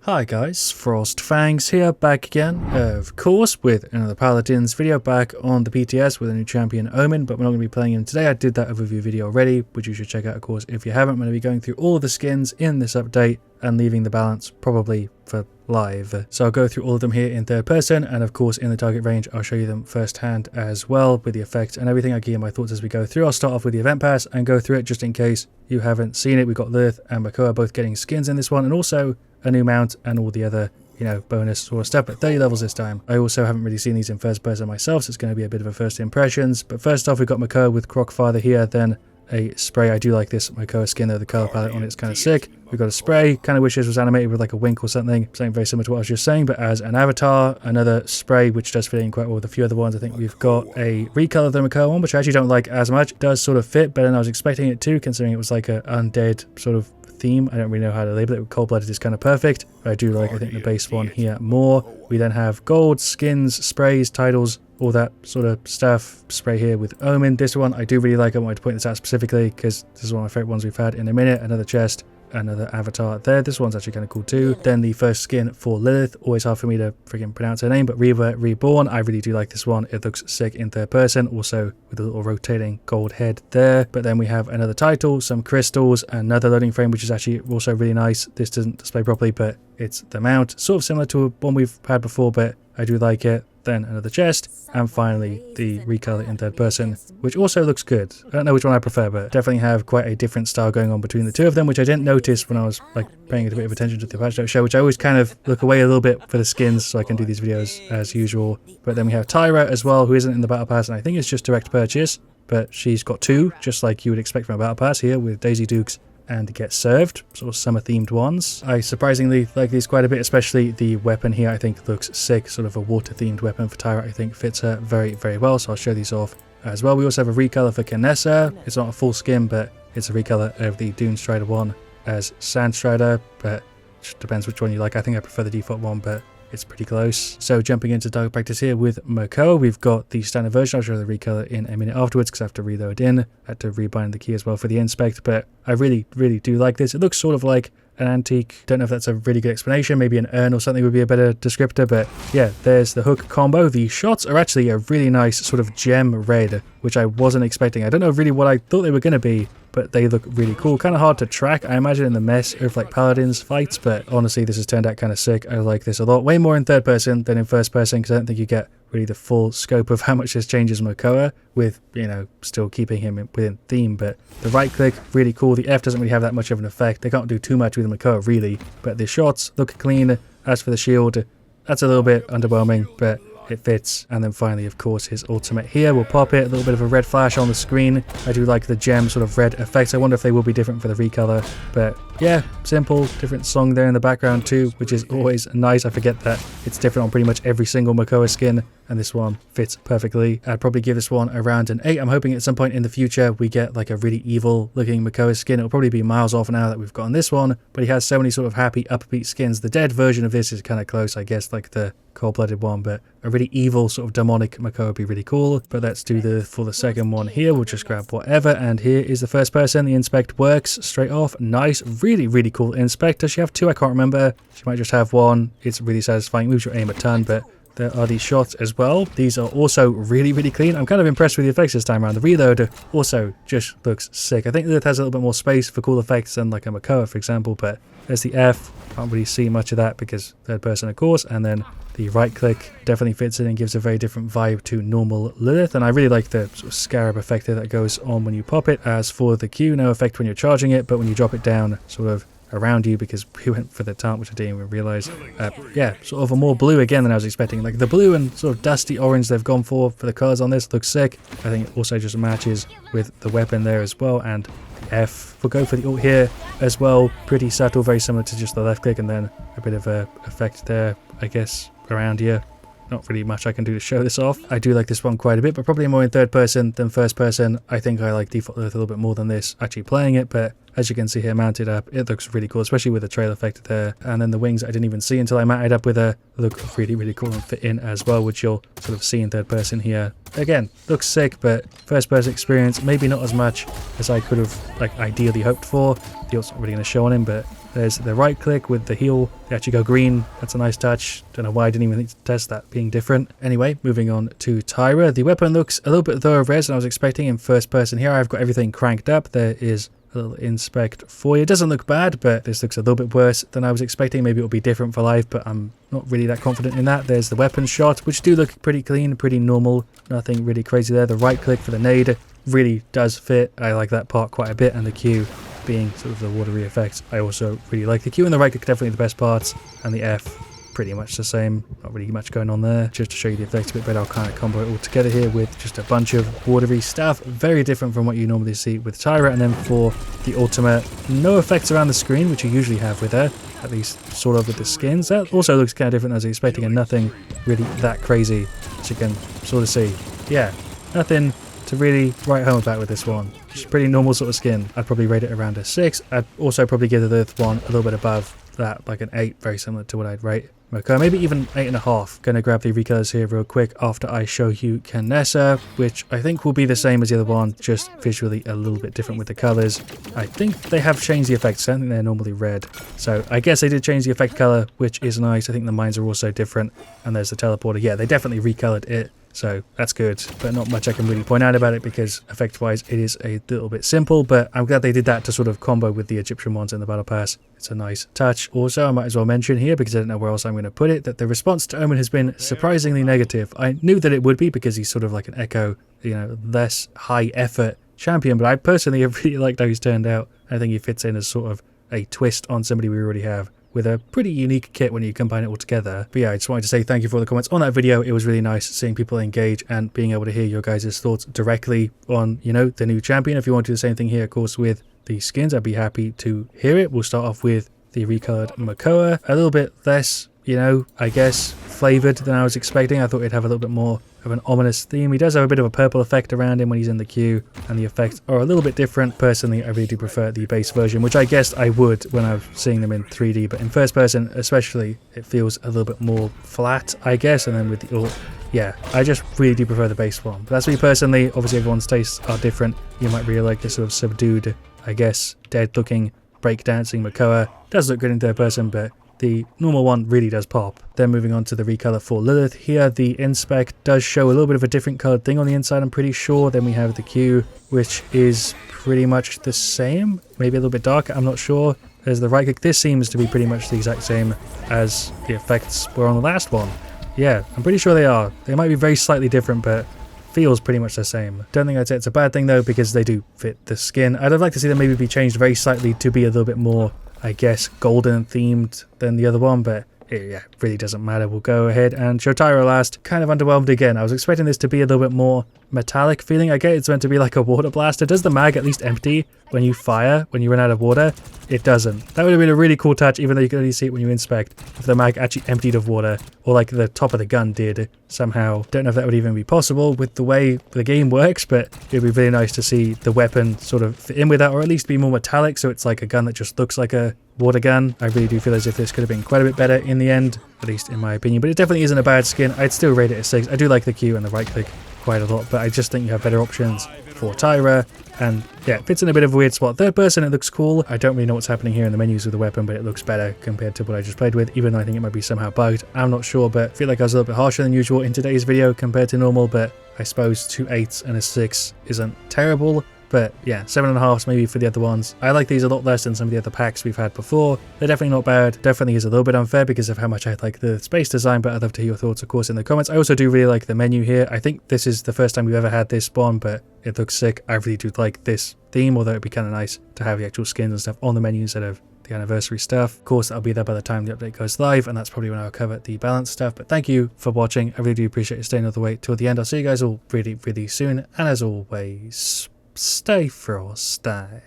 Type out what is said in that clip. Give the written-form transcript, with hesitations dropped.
Hi guys, FrostFangs here, back again, of course, with another Paladins video back on the PTS with a new champion Omen, but we're not going to be playing him today. I did that overview video already, which you should check out, of course, if you haven't. I'm going to be going through all the skins in this update and leaving the balance probably for live. So I'll go through all of them here in third person, and of course in the target range I'll show you them firsthand as well with the effects and everything. I'll give you my thoughts as we go through. I'll start off with the event pass and go through it just in case you haven't seen it. We've got Lilith and Makoa both getting skins in this one, and also a new mount and all the other, you know, bonus sort of stuff, but 30 levels this time. I also haven't really seen these in first person myself, so it's going to be a bit of a first impressions. But first off, we've got Makoa with Crocfather here, then a spray. I do like this Makoa skin though, the color palette on it's kind of sick. We've got a spray, kind of wish this was animated with like a wink or something very similar to what I was just saying, but as an avatar. Another spray which does fit in quite well with a few other ones. I think we've got a recolor of the Makoa one, which I actually don't like as much. It does sort of fit better than I was expecting it to, considering it was like a undead sort of theme. I don't really know how to label it. Cold-blooded is kind of perfect. I do like, I think, the base one here more. We then have gold, skins, sprays, titles, all that sort of stuff. Spray here with Omen. This one I do really like. I wanted to point this out specifically because this is one of my favorite ones we've had in a minute. Another chest, another avatar there. This one's actually kind of cool too. Then the first skin for Lilith. Always hard for me to freaking pronounce her name, but Reborn. I really do like this one. It looks sick in third person, also with a little rotating gold head there. But then we have another title, some crystals, another loading frame, which is actually also really nice. This doesn't display properly, but it's the mount. Sort of similar to one we've had before, but I do like it. Then another chest, and finally the recolor in third person, which also looks good. I don't know which one I prefer, but definitely have quite a different style going on between the two of them, which I didn't notice when I was like paying a bit of attention to the patch note show, which I always kind of look away a little bit for the skins so I can do these videos as usual. But then we have Tyra as well, who isn't in the battle pass, and I think it's just direct purchase, but she's got two, just like you would expect from a battle pass here with Daisy Dukes and Get Served, sort of summer themed ones. I surprisingly like these quite a bit, especially the weapon here I think looks sick, sort of a water themed weapon for Tyra. I think fits her very, very well, so I'll show these off as well. We also have a recolor for Kinessa. It's not a full skin, but it's a recolor of the Strider one as Sandstrider, but it depends which one you like. I think I prefer the default one, but it's pretty close. So jumping into target practice here with Makoa, we've got the standard version. I'll show the recolor in a minute afterwards because I have to reload in. I had to rebind the key as well for the inspect, but I really, really do like this. It looks sort of like an antique. Don't know if that's a really good explanation. Maybe an urn or something would be a better descriptor, but yeah, there's the hook combo. The shots are actually a really nice sort of gem red, which I wasn't expecting. I don't know really what I thought they were going to be, but they look really cool. Kind of hard to track, I imagine, in the mess of like Paladins fights, but honestly this has turned out kind of sick. I like this a lot. Way more in third person than in first person, because I don't think you get really the full scope of how much this changes Makoa, with, you know, still keeping him within theme. But the right click, really cool. The F doesn't really have that much of an effect. They can't do too much with Makoa really, but the shots look clean. As for the shield, that's a little bit underwhelming, but it fits. And then finally, of course, his ultimate here. We'll pop it, a little bit of a red flash on the screen. I do like the gem sort of red effects. I wonder if they will be different for the recolor, but yeah, simple. Different song there in the background too, which is always nice. I forget that it's different on pretty much every single Makoa skin, and this one fits perfectly. I'd probably give this one around an 8. I'm hoping at some point in the future we get like a really evil looking Makoa skin. It'll probably be miles off now that we've gotten this one, but he has so many sort of happy upbeat skins. The dead version of this is kind of close, I guess, like the cold-blooded one, but a really evil sort of demonic Makoa would be really cool. But let's do for the second one here. We'll just grab whatever, and here is the first person. The inspect works straight off. Nice, really, really cool inspect. Does she have two? I can't remember. She might just have one. It's really satisfying. Moves your aim a ton, but there are these shots as well. These are also really, really clean. I'm kind of impressed with the effects this time around. The reload also just looks sick. I think Lilith has a little bit more space for cool effects than like a Makoa, for example, but there's the F. Can't really see much of that because third person, of course, and then the right click definitely fits in and gives a very different vibe to normal Lilith, and I really like the sort of scarab effect that goes on when you pop it. As for the Q, no effect when you're charging it, but when you drop it down sort of around you, because we went for the taunt, which I didn't even realize. Yeah, sort of a more blue again than I was expecting. Like the blue and sort of dusty orange they've gone for the colors on this looks sick. I think it also just matches with the weapon there as well, and the F. We'll go for the ult here as well. Pretty subtle, very similar to just the left click, and then a bit of a effect there, I guess, around here. Not really much I can do to show this off. I do like this one quite a bit, but probably more in third person than first person. I think I like default Lilith a little bit more than this actually playing it, but as you can see here mounted up, it looks really cool, especially with the trail effect there. And then the wings I didn't even see until I mounted up with her. Look really, really cool and fit in as well, which you'll sort of see in third person here. Again, looks sick, but first person experience, maybe not as much as I could have like ideally hoped for. The ult's not really going to show on him, but There's the right click with the heal. They actually go green. That's a nice touch. Don't know why I didn't even think to test that being different. Anyway, moving on to Tyra. The weapon looks a little bit lower res than I was expecting in first person here. I've got everything cranked up. There is a little inspect for you. It doesn't look bad, but this looks a little bit worse than I was expecting. Maybe it'll be different for live, but I'm not really that confident in that. There's the weapon shot, which do look pretty clean, pretty normal. Nothing really crazy there. The right click for the nade really does fit. I like that part quite a bit, and the Q being sort of the watery effects. I also really like the Q and the right click, definitely the best parts, and the F pretty much the same. Not really much going on there. Just to show you the effects a bit better, I'll kind of combo it all together here with just a bunch of watery stuff. Very different from what you normally see with Tyra. And then for the ultimate, no effects around the screen, which you usually have with her, at least sort of with the skins. That also looks kind of different than I was expecting, and nothing really that crazy, as you can sort of see. Yeah, nothing to really write home about with this one. Just pretty normal sort of skin. I'd probably rate it around a 6. I'd also probably give the Lilith one a little bit above that, like an 8, very similar to what I'd rate Makoa, maybe even 8.5. Gonna grab the recolors here real quick after I show you Kinessa, which I think will be the same as the other one, just visually a little bit different with the colors. I think they have changed the effects. I think they're normally red, so I guess they did change the effect color, which is nice. I think the mines are also different, and there's the teleporter. Yeah, they definitely recolored it, so that's good, but not much I can really point out about it because effect wise it is a little bit simple, but I'm glad they did that to sort of combo with the Egyptian ones in the battle pass. It's a nice touch. Also, I might as well mention here, because I don't know where else I'm going to put it, that the response to Omen has been surprisingly negative. I knew that it would be because he's sort of like an echo, you know, less high effort champion, but I personally have really liked how he's turned out. I think he fits in as sort of a twist on somebody we already have, with a pretty unique kit when you combine it all together. But yeah, I just wanted to say thank you for all the comments on that video. It was really nice seeing people engage and being able to hear your guys' thoughts directly on, you know, the new champion. If you want to do the same thing here, of course, with the skins, I'd be happy to hear it. We'll start off with the recolored Makoa. A little bit less, you know, I guess, flavored than I was expecting. I thought he'd have a little bit more of an ominous theme. He does have a bit of a purple effect around him when he's in the queue, and the effects are a little bit different. Personally, I really do prefer the base version, which I guessed I would when I was seeing them in 3D, but in first person especially, it feels a little bit more flat, I guess. And then with the ult, yeah, I just really do prefer the base one. But that's me personally. Obviously, everyone's tastes are different. You might really like this sort of subdued, I guess, dead-looking breakdancing Makoa. Does look good in third person, but the normal one really does pop. Then moving on to the recolor for Lilith. Here the inspect does show a little bit of a different colored thing on the inside, I'm pretty sure. Then we have the Q, which is pretty much the same, maybe a little bit darker, I'm not sure. There's the right click. This seems to be pretty much the exact same as the effects were on the last one. Yeah, I'm pretty sure they are. They might be very slightly different, but feels pretty much the same. Don't think I'd say it's a bad thing though, because they do fit the skin. I'd have liked to see them maybe be changed very slightly to be a little bit more, I guess, golden themed than the other one, but yeah, really doesn't matter. We'll go ahead and show Tyra last. Kind of underwhelmed again. I was expecting this to be a little bit more metallic feeling. I get it's meant to be like a water blaster. Does the mag at least empty when you fire, when you run out of water? It doesn't. That would have been a really cool touch, even though you can only see it when you inspect, if the mag actually emptied of water, or like the top of the gun did somehow. Don't know if that would even be possible with the way the game works, but it would be really nice to see the weapon sort of fit in with that, or at least be more metallic, so it's like a gun that just looks like a water gun. I really do feel as if this could have been quite a bit better in the end, at least in my opinion, but it definitely isn't a bad skin. I'd still rate it a 6. I do like the Q and the right click quite a lot, but I just think you have better options for Tyra, and yeah, it fits in a bit of a weird spot. Third person, it looks cool. I don't really know what's happening here in the menus with the weapon, but it looks better compared to what I just played with, even though I think it might be somehow bugged. I'm not sure, but I feel like I was a little bit harsher than usual in today's video compared to normal, but I suppose 2 8s and a 6 isn't terrible. But yeah, 7.5s maybe for the other ones. I like these a lot less than some of the other packs we've had before. They're definitely not bad. Definitely is a little bit unfair because of how much I like the space design, but I'd love to hear your thoughts, of course, in the comments. I also do really like the menu here. I think this is the first time we've ever had this spawn, but it looks sick. I really do like this theme, although it'd be kind of nice to have the actual skins and stuff on the menu instead of the anniversary stuff. Of course, that'll be there by the time the update goes live, and that's probably when I'll cover the balance stuff. But thank you for watching. I really do appreciate you staying all the way till the end. I'll see you guys all really, really soon. And as always, stay frosty.